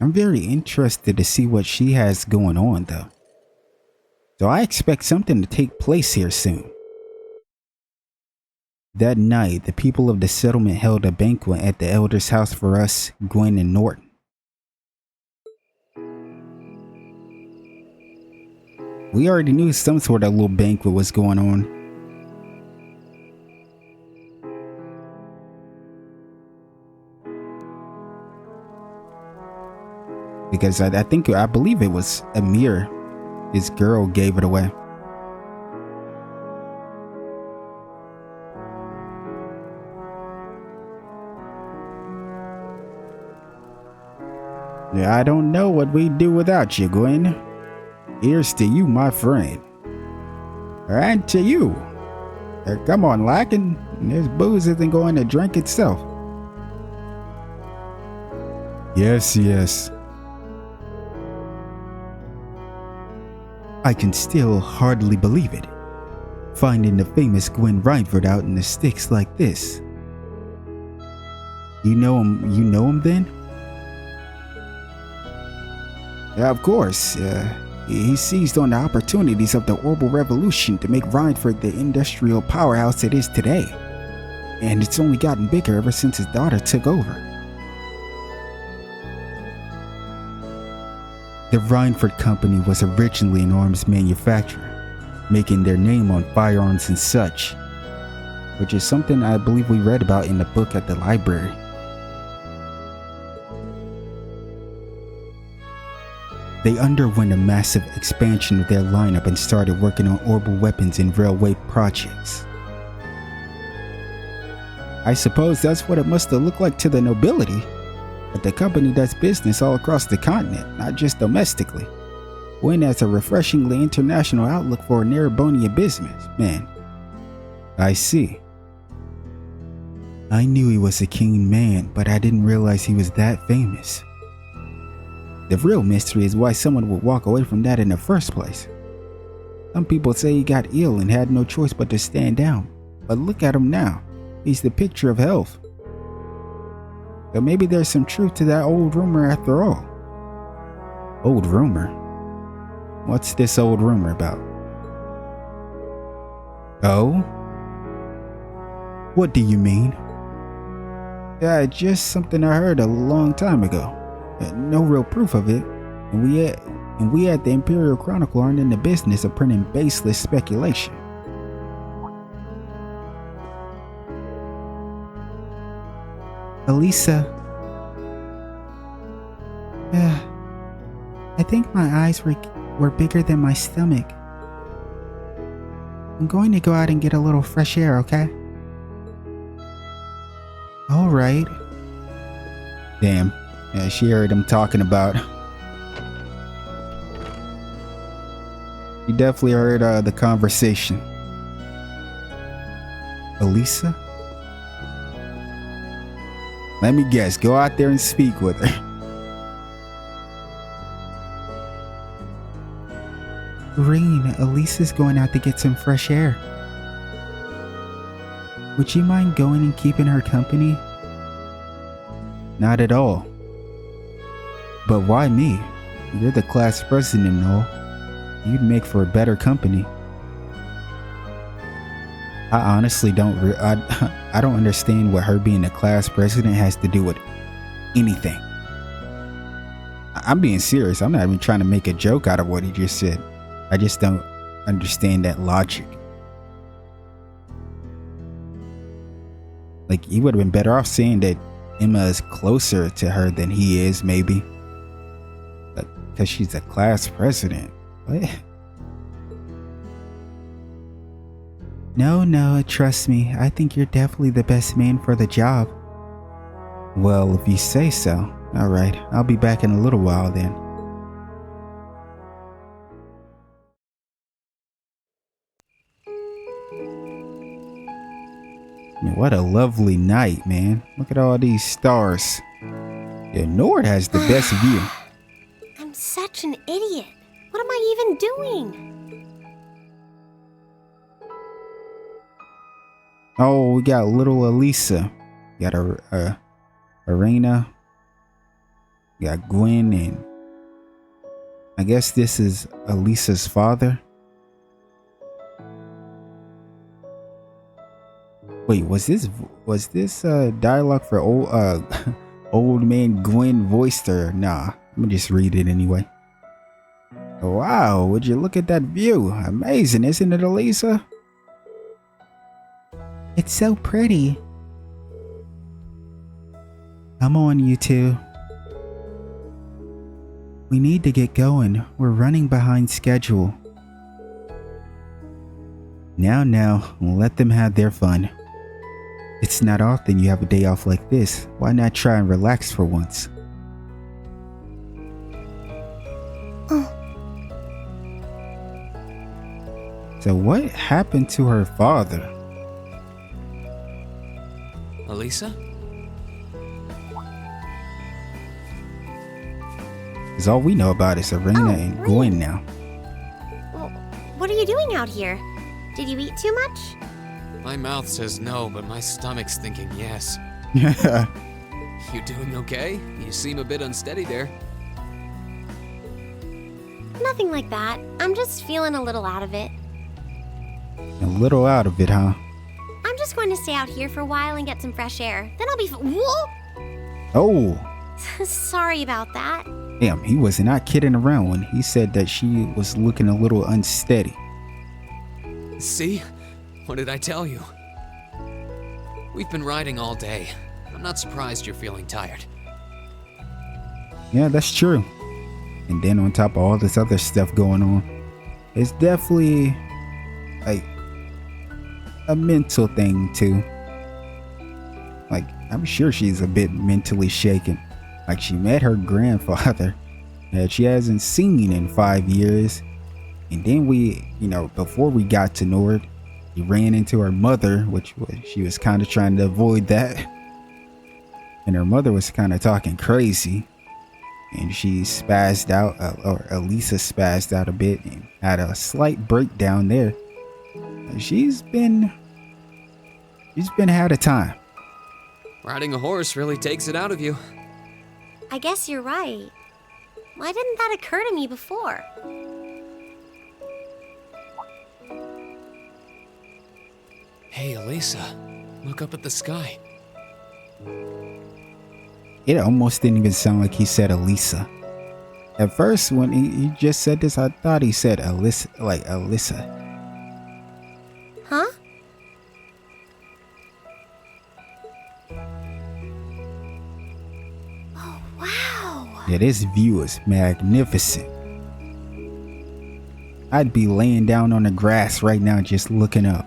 I'm very interested to see what she has going on though. So I expect something to take place here soon. That night, the people of the settlement held a banquet at the elder's house for us, Gwen and Norton. We already knew some sort of little banquet was going on. Because I believe it was Amir. His girl gave it away. Yeah, I don't know what we'd do without you, Gwen. Here's to you, my friend. And to you. Come on, Lacken. This booze isn't going to drink itself. Yes, yes. I can still hardly believe it. Finding the famous Gwen Reinford out in the sticks like this. You know him then? Yeah, of course. He seized on the opportunities of the Orbital Revolution to make Reinford the industrial powerhouse it is today. And it's only gotten bigger ever since his daughter took over. The Reinford Company was originally an arms manufacturer, making their name on firearms and such, which is something I believe we read about in the book at the library. They underwent a massive expansion of their lineup and started working on orbital weapons and railway projects. I suppose that's what it must have looked like to the nobility, but the company does business all across the continent, not just domestically. Gwen has a refreshingly international outlook for a Narrabonian businessman. I see. I knew he was a keen man, but I didn't realize he was that famous. The real mystery is why someone would walk away from that in the first place. Some people say he got ill and had no choice but to stand down, but look at him now. He's the picture of health. But maybe there's some truth to that old rumor after all. Old rumor? What's this old rumor about? Oh? What do you mean? Yeah, just something I heard a long time ago. No real proof of it, and we at the Imperial Chronicle aren't in the business of printing baseless speculation. Alisa. I think my eyes were bigger than my stomach. I'm going to go out and get a little fresh air, okay? Alright. Damn. Yeah, she heard him talking about. He definitely heard the conversation. Alisa? Let me guess, go out there and speak with her. Rain, Alisa's going out to get some fresh air. Would you mind going and keeping her company? Not at all. But why me? You're the class president and all. You'd make for a better company. I honestly don't I don't understand what her being the class president has to do with anything. I'm being serious. I'm not even trying to make a joke out of what he just said. I just don't understand that logic. Like, he would have been better off saying that Emma is closer to her than he is, maybe. Because she's a class president. What? No, trust me. I think you're definitely the best man for the job. Well, if you say so. Alright, I'll be back in a little while then. What a lovely night, man. Look at all these stars. Yeah, Nord has the best view. I'm such an idiot. What am I even doing? Oh, we got little Alisa. We got Irina. You got Gwen, and I guess this is Alisa's father. Wait, was this dialogue for old old man Gwen voiced her? Nah, let me just read it anyway. Wow, would you look at that view? Amazing, isn't it, Alisa? It's so pretty. Come on, you two. We need to get going. We're running behind schedule. Now, let them have their fun. It's not often you have a day off like this. Why not try and relax for once? So what happened to her father? Alisa? Because all we know about is Irina and Gwen now. Well, what are you doing out here? Did you eat too much? My mouth says no, but my stomach's thinking yes. You doing okay? You seem a bit unsteady there. Nothing like that. I'm just feeling a little out of it. A little out of it, huh? I'm just going to stay out here for a while and get some fresh air. Then I'll be Whoa! Oh, Sorry about that. damn, he was not kidding around when he said that she was looking a little unsteady. See? What did I tell you? We've been riding all day. I'm not surprised you're feeling tired. Yeah, that's true. And then on top of all this other stuff going on, it's definitely like a mental thing too. Like, I'm sure she's a bit mentally shaken. Like, she met her grandfather that she hasn't seen in 5 years. And then before we got to know her, he ran into her mother, she was kind of trying to avoid that. And her mother was kind of talking crazy. And she spazzed out, or Alisa spazzed out a bit and had a slight breakdown there. She's been had a time. Riding a horse really takes it out of you. I guess you're right. Why didn't that occur to me before? Hey, Alisa, look up at the sky. It almost didn't even sound like he said Alisa. At first, when he just said this, I thought he said Alisa, like Alisa. Huh? Oh, wow. Yeah, this view is magnificent. I'd be laying down on the grass right now just looking up.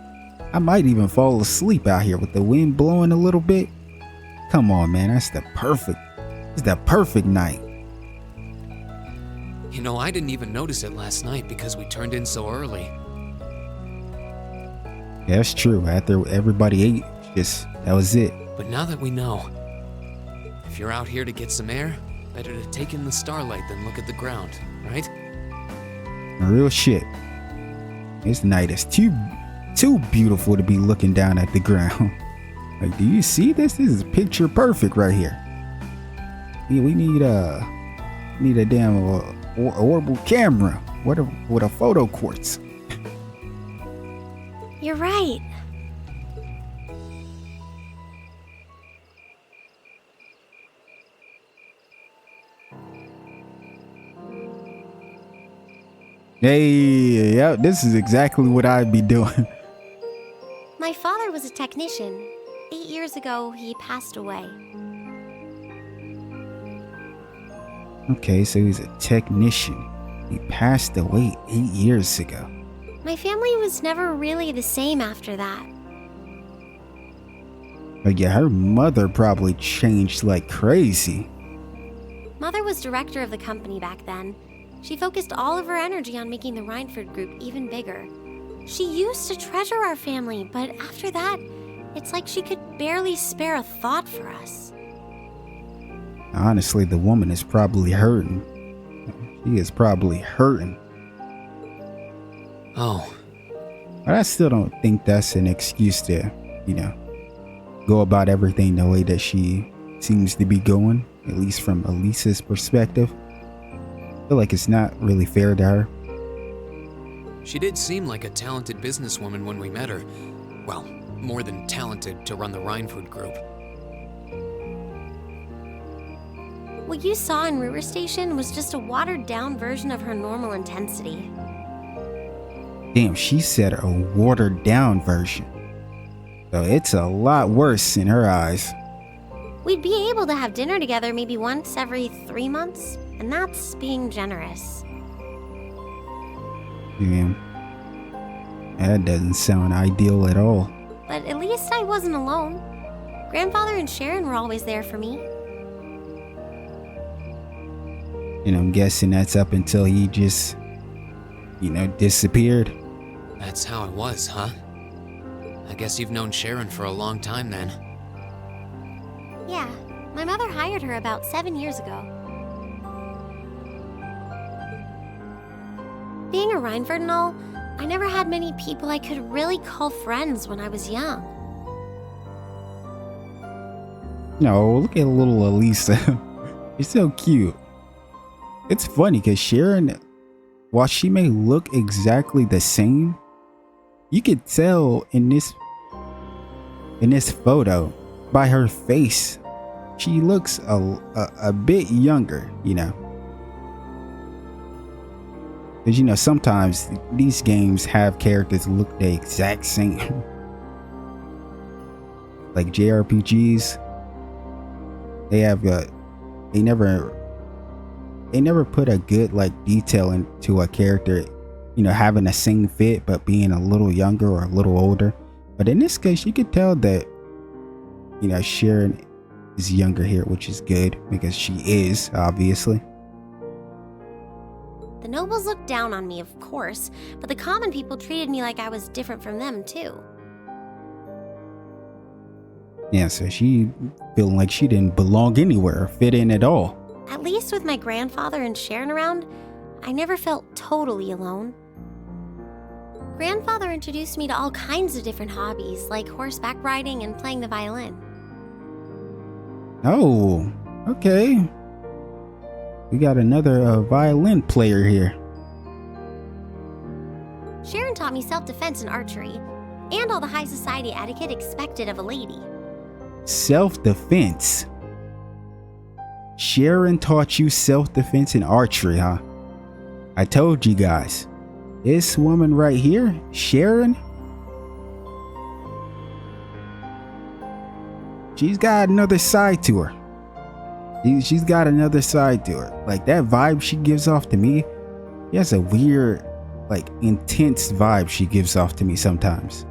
I might even fall asleep out here with the wind blowing a little bit. Come on, man, it's the perfect night. You know, I didn't even notice it last night because we turned in so early. Yeah, that's true. After everybody ate, that was it. But now that we know, if you're out here to get some air, better to take in the starlight than look at the ground, right? Real shit. This night is too beautiful to be looking down at the ground. Like, do you see this? This is picture perfect right here. We need a damn orbital camera. With a photo quartz. You're right. Hey, yeah, this is exactly what I'd be doing. My father was a technician. 8 years ago, he passed away. Okay, so he's a technician. He passed away 8 years ago. My family was never really the same after that. But yeah, her mother probably changed like crazy. Mother was director of the company back then. She focused all of her energy on making the Rhineford group even bigger. She used to treasure our family, but after that, it's like she could barely spare a thought for us. Honestly, the woman is probably hurting. She is probably hurting. Oh. But I still don't think that's an excuse to, go about everything the way that she seems to be going. at least from Alisa's perspective. I feel like it's not really fair to her. She did seem like a talented businesswoman when we met her. Well, more than talented to run the Rhinefood group. What you saw in River Station was just a watered-down version of her normal intensity. Damn, she said a watered-down version. So it's a lot worse in her eyes. We'd be able to have dinner together maybe once every 3 months, and that's being generous. Damn. That doesn't sound ideal at all. But at least I wasn't alone. Grandfather and Sharon were always there for me. And I'm guessing that's up until he just, disappeared. That's how it was, huh? I guess you've known Sharon for a long time then. Yeah, my mother hired her about 7 years ago. Being a Rhineford and all, I never had many people I could really call friends when I was young. No, look at little Alisa. She's so cute. It's funny because Sharon, while she may look exactly the same, you could tell in this photo by her face, she looks a bit younger, Because, sometimes these games have characters look the exact same. Like JRPGs, they never put a good detail into a character, having the same fit but being a little younger or a little older. But in this case, you could tell that, Sharon is younger here, which is good because she is, obviously. The nobles looked down on me, of course, but the common people treated me like I was different from them, too. Yeah, so she feeling like she didn't belong anywhere or fit in at all. At least with my grandfather and Sharon around, I never felt totally alone. Grandfather introduced me to all kinds of different hobbies, like horseback riding and playing the violin. Oh, okay. We got another violin player here. Sharon taught me self-defense and archery, and all the high society etiquette expected of a lady. Self-defense? Sharon taught you self-defense and archery, huh? I told you guys. This woman right here, Sharon, she's got another side to her. She's got another side to her. Like that vibe she gives off to me, she has a weird, intense vibe she gives off to me sometimes.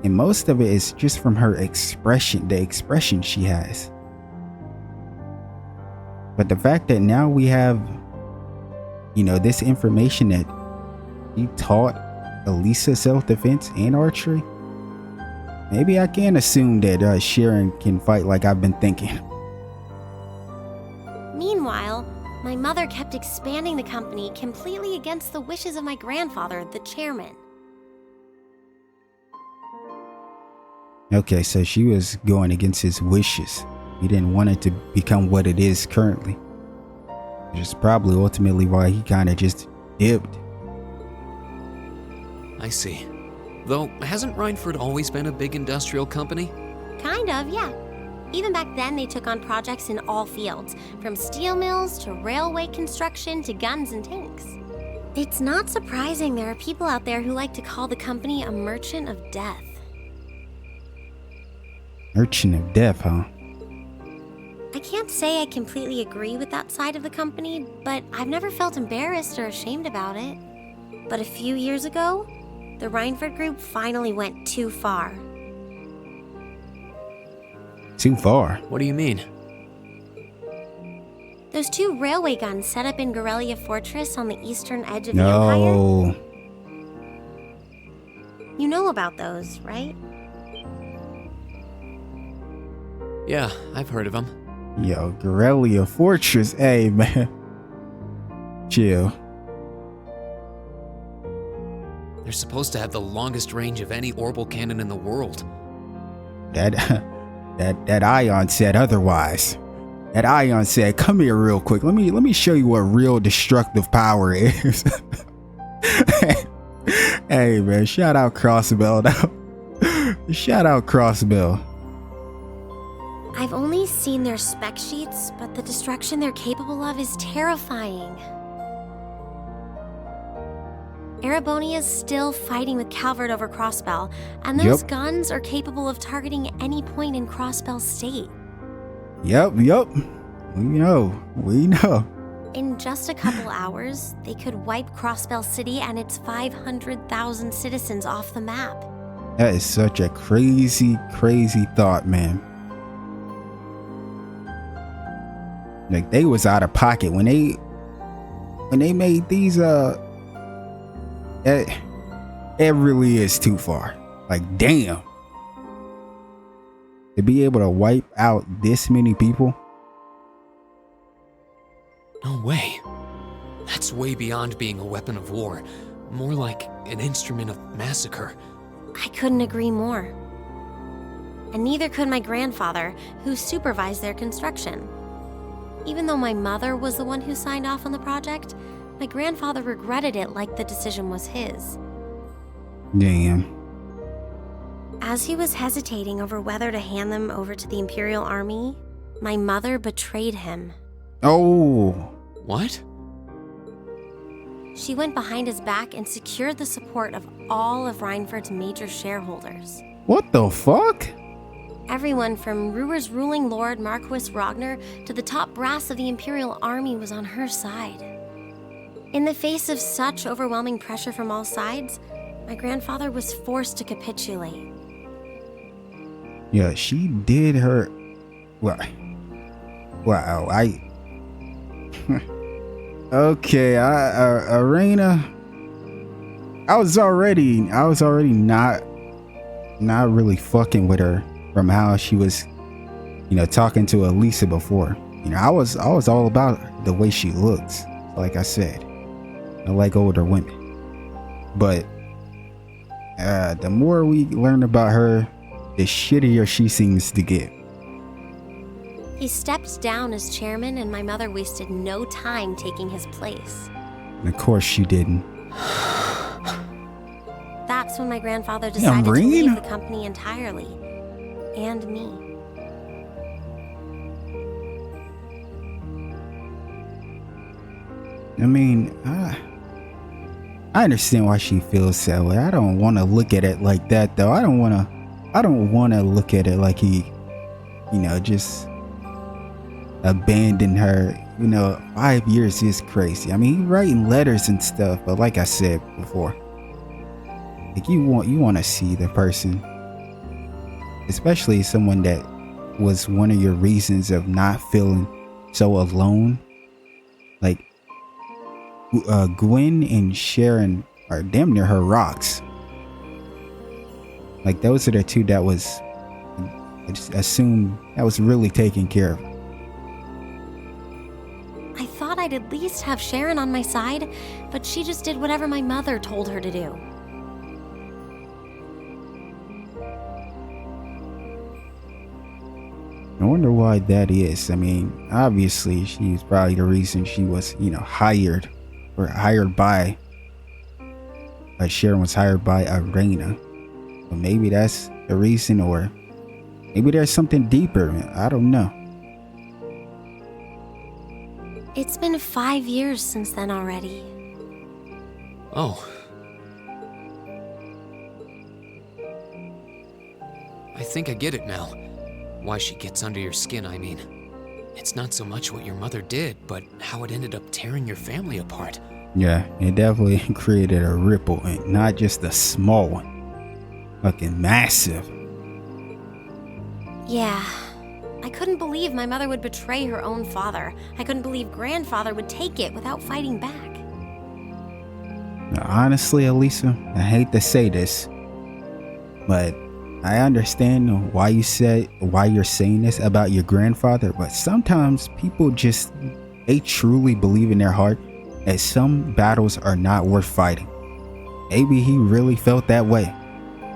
And most of it is just from her expression, the expression she has. But the fact that now we have, this information that he taught Alisa self-defense and archery, maybe I can assume that Sharon can fight like I've been thinking. Meanwhile, my mother kept expanding the company completely against the wishes of my grandfather, the chairman. Okay, so she was going against his wishes. He didn't want it to become what it is currently. Which is probably ultimately why he kind of just dipped. I see. Though, hasn't Rhineford always been a big industrial company? Kind of, yeah. Even back then, they took on projects in all fields, from steel mills to railway construction to guns and tanks. It's not surprising there are people out there who like to call the company a merchant of death. Merchant of death, huh? I can't say I completely agree with that side of the company, but I've never felt embarrassed or ashamed about it. But a few years ago, the Rhineford group finally went too far. Too far? What do you mean? Those 2 railway guns set up in Gorelia Fortress on the eastern edge of the Empire? No. You know about those, right? Yeah, I've heard of them. Yo, Gorelia Fortress. Hey, man. Chill. They're supposed to have the longest range of any orbital cannon in the world. That that Ion said otherwise. That Ion said, "Come here real quick. Let me show you what real destructive power is." Hey man, shout out Crossbell though. Shout out Crossbell. I've only seen their spec sheets, but the destruction they're capable of is terrifying. Erebonia's still fighting with Calvert over Crossbell, and those guns are capable of targeting any point in Crossbell's state. Yep. We know. In just a couple hours, they could wipe Crossbell City and its 500,000 citizens off the map. That is such a crazy thought, man. Like, they was out of pocket when they made these it really is too far. Like, damn. To be able to wipe out this many people. No way. That's way beyond being a weapon of war. More like an instrument of massacre. I couldn't agree more. And neither could my grandfather, who supervised their construction. Even though my mother was the one who signed off on the project, my grandfather regretted it like the decision was his. Damn. As he was hesitating over whether to hand them over to the Imperial Army, my mother betrayed him. Oh. What? She went behind his back and secured the support of all of Reinford's major shareholders. What the fuck? Everyone from Ruhr's ruling lord Marquis Ragnar to the top brass of the Imperial Army was on her side. In the face of such overwhelming pressure from all sides, my grandfather was forced to capitulate. Yeah, she did her... Wow, okay, Irina... I was already not really fucking with her from how she was, talking to Alisa before. I was all about the way she looks. Like I said, I like older women. But the more we learn about her, the shittier she seems to get. He stepped down as chairman, and my mother wasted no time taking his place. And of course she didn't. That's when my grandfather decided to leave the company entirely. And me. I mean, I understand why she feels that way. I don't want to look at it like that, though. I don't want to look at it like he, just abandoned her. 5 years is crazy. I mean, he writing letters and stuff, but like I said before, like you want to see the person, especially someone that was one of your reasons of not feeling so alone. Like Gwen and Sharon are damn near her rocks. Like, those are the two that was, I just assume, that was really taken care of. I thought I'd at least have Sharon on my side, but she just did whatever my mother told her to do. I wonder why that is. I mean, obviously she's probably the reason she was, hired by, Sharon was hired by Irina. But maybe that's the reason, or maybe there's something deeper. I don't know. It's been 5 years since then already. Oh. I think I get it now. Why she gets under your skin, I mean. It's not so much what your mother did, but how it ended up tearing your family apart. Yeah, it definitely created a ripple, and not just a small one. Fucking massive. Yeah. I couldn't believe my mother would betray her own father. I couldn't believe grandfather would take it without fighting back. Now, honestly, Alisa, I hate to say this, but I understand why you're saying this about your grandfather, but sometimes people they truly believe in their heart that some battles are not worth fighting. Maybe he really felt that way,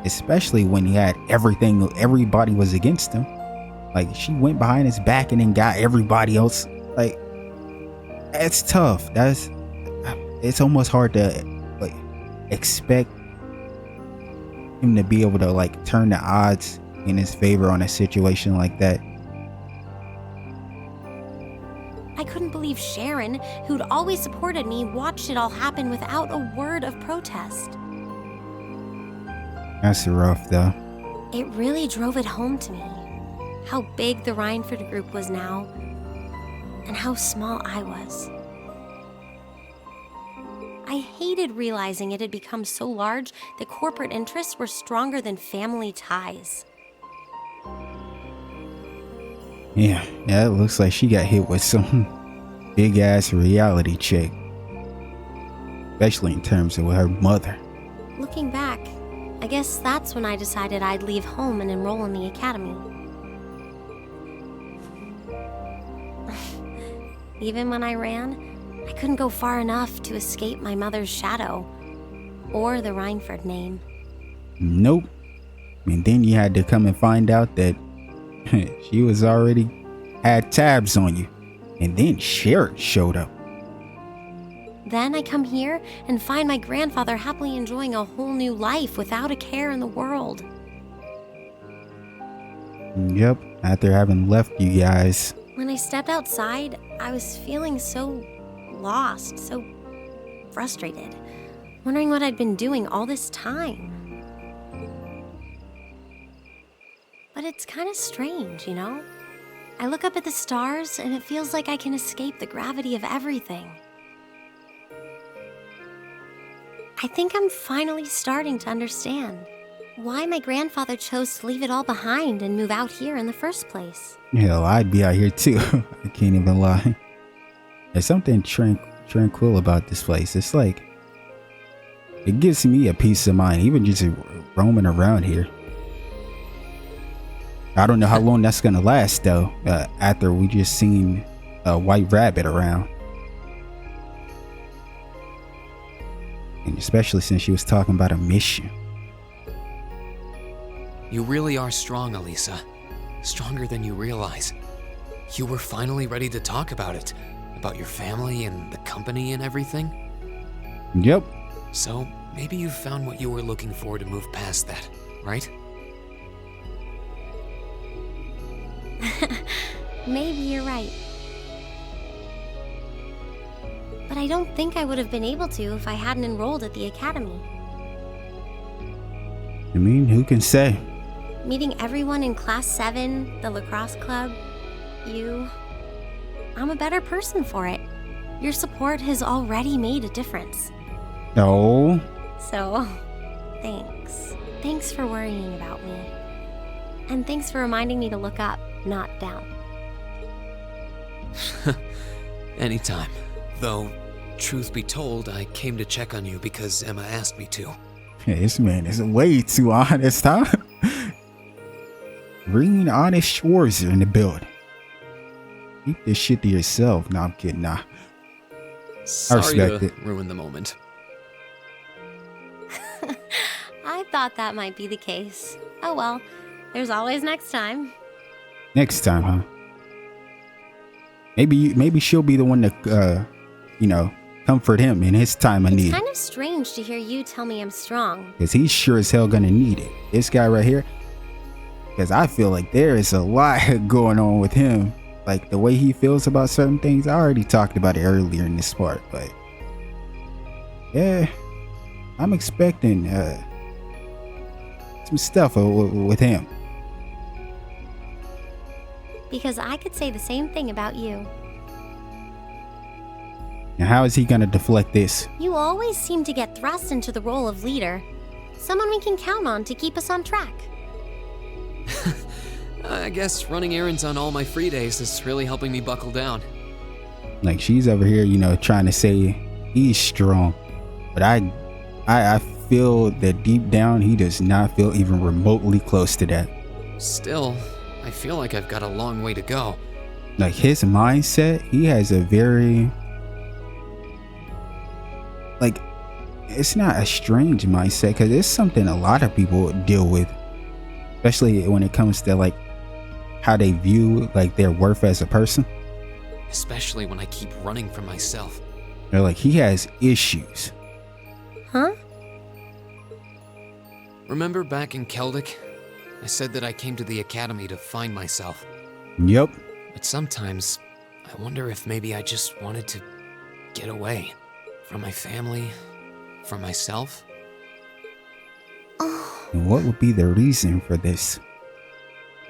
especially when he had everybody was against him. Like, she went behind his back and then got everybody else. Like, that's tough. It's almost hard to like expect him to be able to like turn the odds in his favor on a situation like that. I couldn't believe Sharon, who'd always supported me, watched it all happen without a word of protest. That's rough, though. It really drove it home to me. How big the Rhineford group was now, and how small I was. I hated realizing it had become so large that corporate interests were stronger than family ties. Yeah, it looks like she got hit with some big ass reality check. Especially in terms of her mother. Looking back, I guess that's when I decided I'd leave home and enroll in the academy. Even when I ran, I couldn't go far enough to escape my mother's shadow, or the Rhineford name. Nope. And then you had to come and find out that she was already had tabs on you. And then Sharon showed up. Then I come here and find my grandfather happily enjoying a whole new life without a care in the world. Yep, after having left you guys. When I stepped outside, I was feeling so lost, so frustrated, wondering what I'd been doing all this time. But it's kind of strange, you know? I look up at the stars and it feels like I can escape the gravity of everything. I think I'm finally starting to understand why my grandfather chose to leave it all behind and move out here in the first place. Hell, I'd be out here too. I can't even lie. There's something tranquil about this place. It's like, it gives me a peace of mind, even just roaming around here. I don't know how long that's gonna last though, after we just seen a white rabbit around. And especially since she was talking about a mission. You really are strong, Alisa. Stronger than you realize. You were finally ready to talk about it. About your family and the company and everything. Yep. So, maybe you found what you were looking for to move past that, right? Maybe you're right. But I don't think I would have been able to if I hadn't enrolled at the academy. I mean, who can say? Meeting everyone in Class 7, the lacrosse club, you... I'm a better person for it. Your support has already made a difference. No. So, thanks. Thanks for worrying about me. And thanks for reminding me to look up, not down. Anytime. Though, truth be told, I came to check on you because Emma asked me to. Yeah, this man is way too honest, huh? Bringing honest Schwarzer in the building. Keep this shit to yourself. No, I'm kidding. Nah. Sorry respect to it. ruin the moment. I thought that might be the case. Oh well, there's always next time. Next time, huh? Maybe she'll be the one to, comfort him in his time of need. It's kind of strange to hear you tell me I'm strong. Because he's sure as hell gonna need it. This guy right here. Because I feel like there is a lot going on with him. Like the way he feels about certain things. I already talked about it earlier in this part. But yeah, I'm expecting some stuff with him. Because I could say the same thing about you. Now how is he gonna deflect this? You always seem to get thrust into the role of leader. Someone we can count on to keep us on track. I guess running errands on all my free days is really helping me buckle down. Like she's over here, trying to say he's strong. But I feel that deep down he does not feel even remotely close to that. Still, I feel like I've got a long way to go. Like his mindset, he has a very... Like, it's not a strange mindset because it's something a lot of people deal with. Especially when it comes to like how they view like their worth as a person. Especially when I keep running from myself. They're like, he has issues. Huh? Remember back in Keldic? I said that I came to the academy to find myself. Yep. But sometimes, I wonder if maybe I just wanted to get away. From my family, from myself. And what would be the reason for this?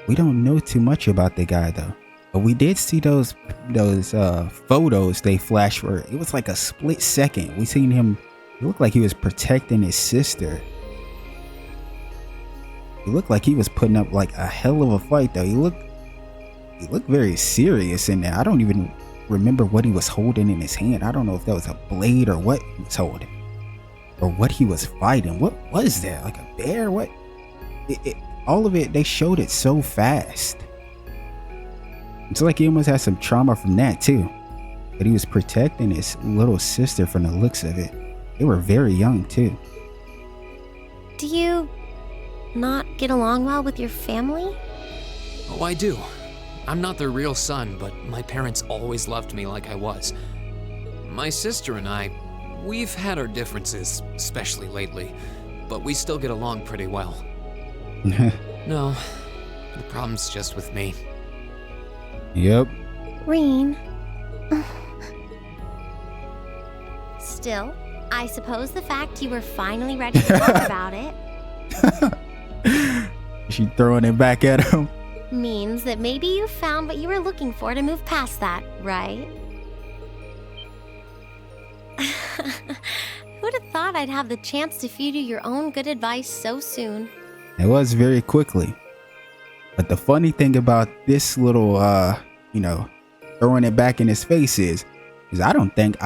We don't know too much about the guy though. But we did see those photos they flashed for. It was like a split second. We seen him. It looked like he was protecting his sister. He looked like he was putting up like a hell of a fight though. He looked very serious in there. I don't even remember what he was holding in his hand. I don't know if that was a blade or what he was holding. Or what he was fighting. What was that? Like a bear? What? All of it, they showed it so fast. It's like he almost had some trauma from that too. But he was protecting his little sister from the looks of it. They were very young too. Do you not get along well with your family? Oh, I do. I'm not their real son, but my parents always loved me like I was. My sister and I, we've had our differences, especially lately, but we still get along pretty well. No, the problem's just with me. Yep. Reen. Still, I suppose the fact you were finally ready to talk about it She throwing it back at him. means that maybe you found what you were looking for to move past that, right? Who'd have thought I'd have the chance to feed you your own good advice so soon? It was very quickly. But the funny thing about this little, throwing it back in his face is I don't think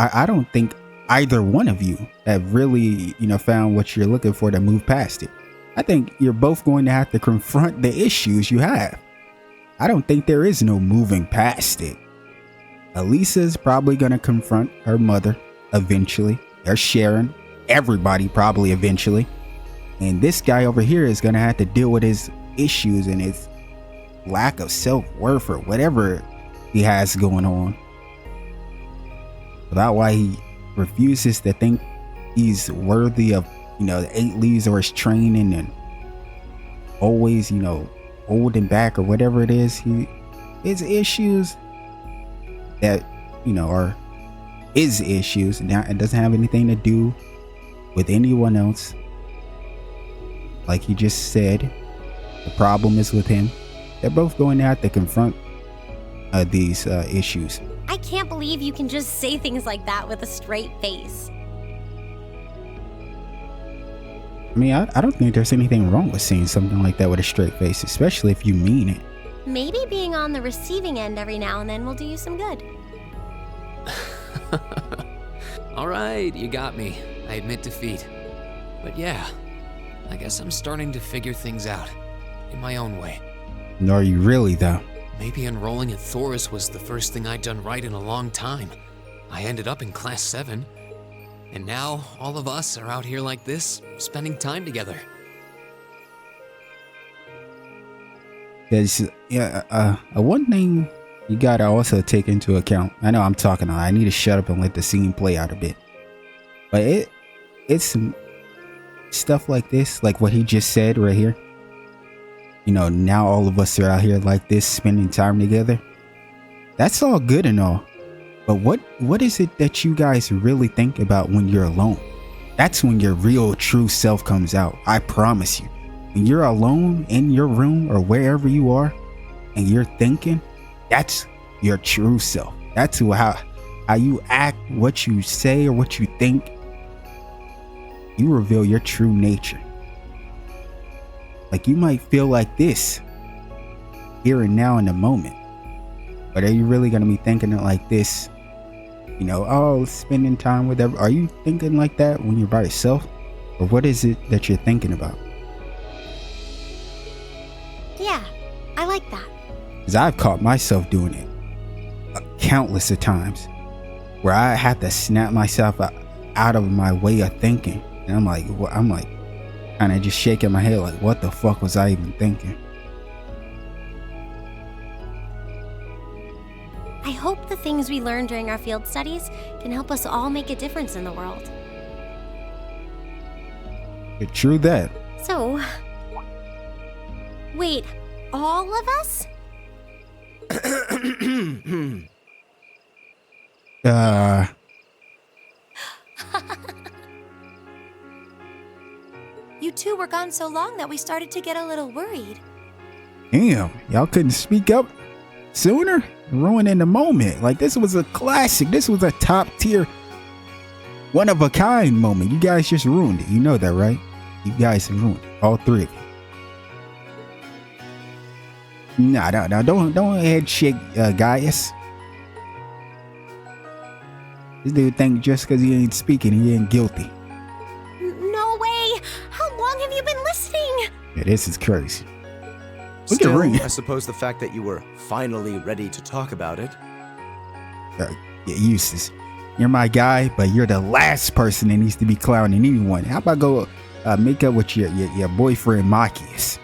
either one of you have really, found what you're looking for to move past it. I think you're both going to have to confront the issues you have. I don't think there is no moving past it. Alisa's probably going to confront her mother eventually. They're sharing everybody probably eventually. And this guy over here is going to have to deal with his issues and his lack of self-worth or whatever he has going on. About why he refuses to think he's worthy of, the 8 leaves or his training and always, holding back or whatever it is. His issues that, are his issues. Now it doesn't have anything to do with anyone else. Like he just said, the problem is with him. They're both going to have to confront these issues. I can't believe you can just say things like that with a straight face. I mean, I don't think there's anything wrong with saying something like that with a straight face, especially if you mean it. Maybe being on the receiving end every now and then will do you some good. All right, you got me. I admit defeat. But yeah, I guess I'm starting to figure things out in my own way. Are you really, though? Maybe enrolling at Thoris was the first thing I'd done right in a long time. I ended up in Class VII. And now, all of us are out here like this, spending time together. Because, one thing you gotta also take into account. I know I'm talking. I need to shut up and let the scene play out a bit. But it's some stuff like this, like what he just said right here. Now all of us are out here like this, spending time together. That's all good and all. But what is it that you guys really think about when you're alone? That's when your real true self comes out. I promise you. When you're alone in your room or wherever you are and you're thinking, that's your true self. That's how you act, what you say or what you think. You reveal your true nature. Like you might feel like this here and now in the moment. But are you really going to be thinking it like this? Spending time with everyone. Are you thinking like that when you're by yourself? Or what is it that you're thinking about? Yeah, I like that. Because I've caught myself doing it countless of times. Where I have to snap myself out of my way of thinking. And I'm like kind of just shaking my head like, what the fuck was I even thinking? I hope the things we learned during our field studies can help us all make a difference in the world. True that. So, wait, all of us? You two were gone so long that we started to get a little worried. Damn, y'all couldn't speak up sooner? Ruining the moment. Like, this was a classic. This was a top tier, one of a kind moment. You guys just ruined it. You know that, right? You guys ruined it. All three of you. Nah, don't head shake Gaius. This dude think just because he ain't speaking, he ain't guilty. No way! How long have you been listening? Yeah, this is crazy. Look Still, at Ring. I suppose the fact that you were finally ready to talk about it. Yeah, Eustace, you're my guy, but you're the last person that needs to be clowning anyone. How about go make up with your boyfriend Machias?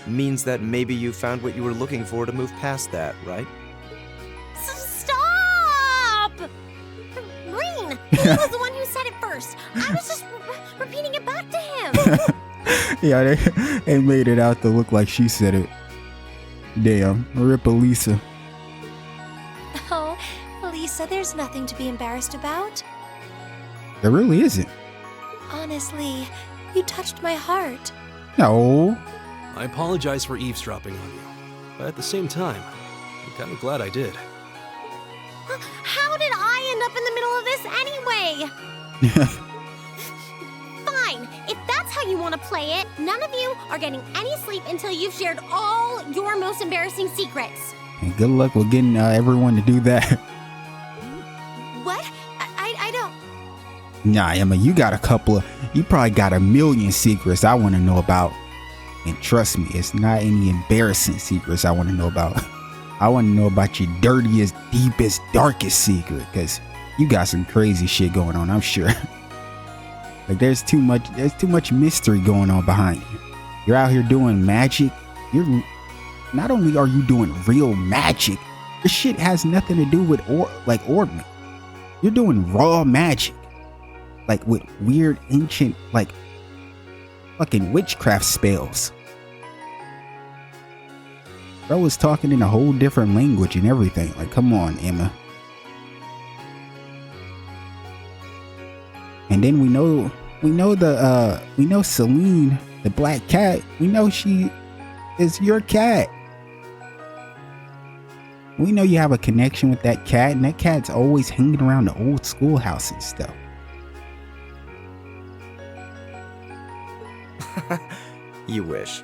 Means that maybe you found what you were looking for to move past that, right? Stop! Green, he was the one who said it first. I was just repeating it back to him. Yeah, they made it out to look like she said it. Damn, rip Alisa. Oh, Lisa, there's nothing to be embarrassed about. There really isn't. Honestly, you touched my heart. No. I apologize for eavesdropping on you, but at the same time, I'm kind of glad I did. How did I end up in the middle of this anyway? Fine, if that's how you want to play it, none of you are getting any sleep until you've shared all your most embarrassing secrets. And good luck with getting everyone to do that. What? I don't... Nah, Emma, you probably got a million secrets I want to know about. And trust me, it's not any embarrassing secrets I want to know about. I want to know about your dirtiest, deepest, darkest secret, because you got some crazy shit going on, I'm sure. Like, there's too much mystery going on behind you. You're out here doing magic. Not only are you doing real magic, this shit has nothing to do with ornament. You're doing raw magic, like with weird ancient, like fucking witchcraft spells. Bro was talking in a whole different language and everything. Like, come on, Emma. And then we know Celine, the black cat. We know she is your cat. We know you have a connection with that cat, and that cat's always hanging around the old schoolhouse and stuff. You wish.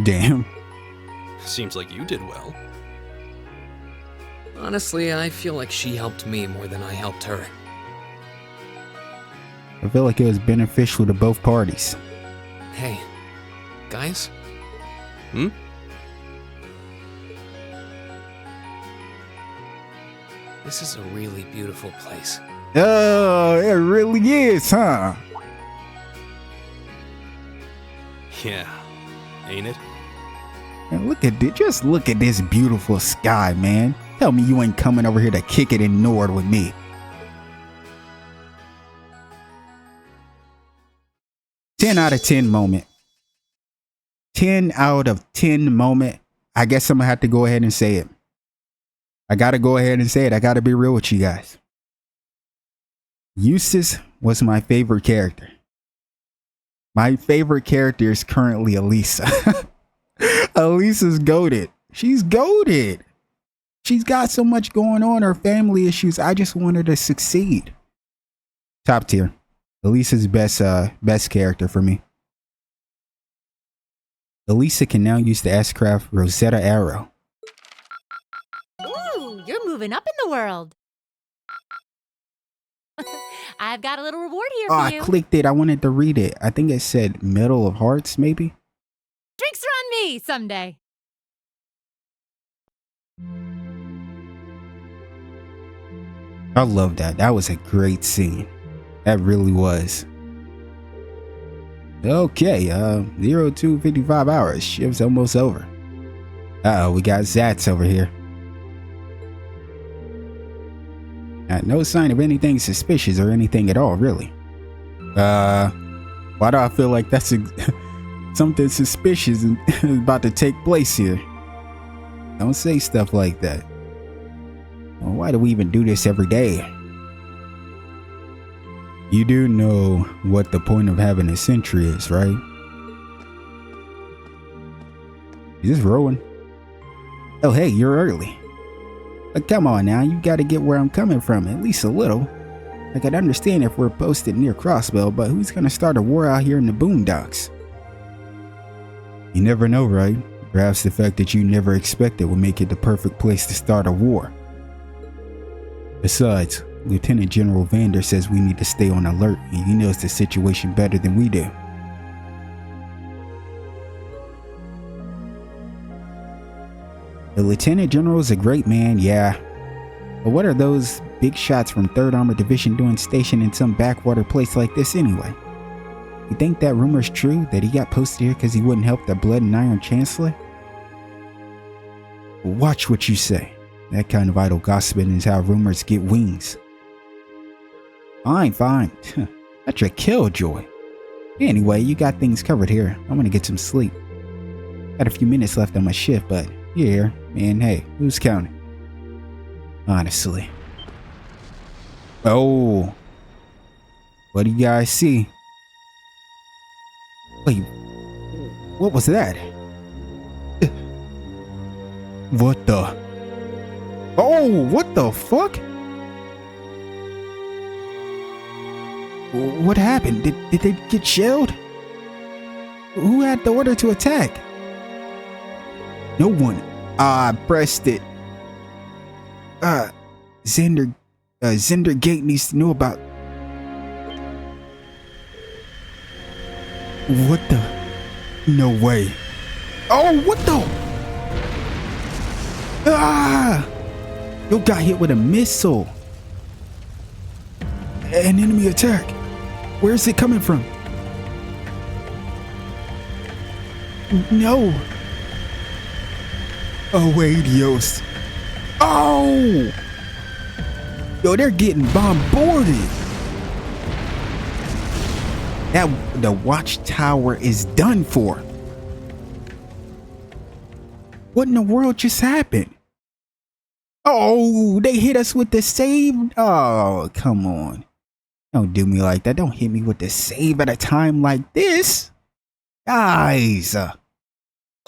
Damn. Seems like you did well. Honestly, I feel like she helped me more than I helped her. I feel like it was beneficial to both parties. Hey, guys? This is a really beautiful place. Oh, it really is, huh? Yeah, ain't it? Man, just look at this beautiful sky, man. Tell me you ain't coming over here to kick it in Nord with me. 10 out of 10 moment. 10 out of 10 moment. I guess I'm gonna have to go ahead and say it. I gotta go ahead and say it. I gotta be real with you guys. Eustace was my favorite character. My favorite character is currently Alisa. Alisa's goated. She's goated. She's got so much going on, her family issues. I just want her to succeed. Top tier. Alisa's best character for me. Alisa can now use the S-Craft Rosetta Arrow. Ooh, you're moving up in the world. I've got a little reward here for you. I clicked it. I wanted to read it. I think it said Medal of Hearts, maybe? Drinks are on me someday. I love that. That was a great scene. That really was. Okay, 02:55 hours. Shift's almost over. Uh-oh, we got Zats over here. No sign of anything suspicious or anything at all, really. Why do I feel like that's something suspicious is about to take place here? Don't say stuff like that. Well, why do we even do this every day? You do know what the point of having a sentry is, right? Is this Rowan? Oh, hey, you're early. But come on now, you gotta get where I'm coming from, at least a little. I could understand if we're posted near Crossbell, but who's gonna start a war out here in the boondocks? You never know, right? Perhaps the fact that you never expected will make it the perfect place to start a war. Besides, Lieutenant General Vander says we need to stay on alert, and he knows the situation better than we do. The Lieutenant General is a great man, yeah. But what are those big shots from 3rd Armored Division doing stationed in some backwater place like this anyway? You think that rumor's true, that he got posted here because he wouldn't help the Blood and Iron Chancellor? Watch what you say. That kind of idle gossiping is how rumors get wings. Fine. That's your killjoy. Anyway, you got things covered here. I'm gonna get some sleep. Got a few minutes left on my shift, but you're here, and hey, who's counting? Honestly. Oh. What do you guys see? Wait, what was that? What the? Oh, what the fuck? What happened? Did they get shelled? Who had the order to attack? No one. I pressed it. Zender Gate needs to know about. What the? No way. Oh, what the? You got hit with a missile. An enemy attack. Where is it coming from? No. Oh, adios. Oh! Yo, they're getting bombarded. The watchtower is done for. What in the world just happened? Oh, they hit us with the save. Oh, come on. Don't do me like that. Don't hit me with the save at a time like this. Guys.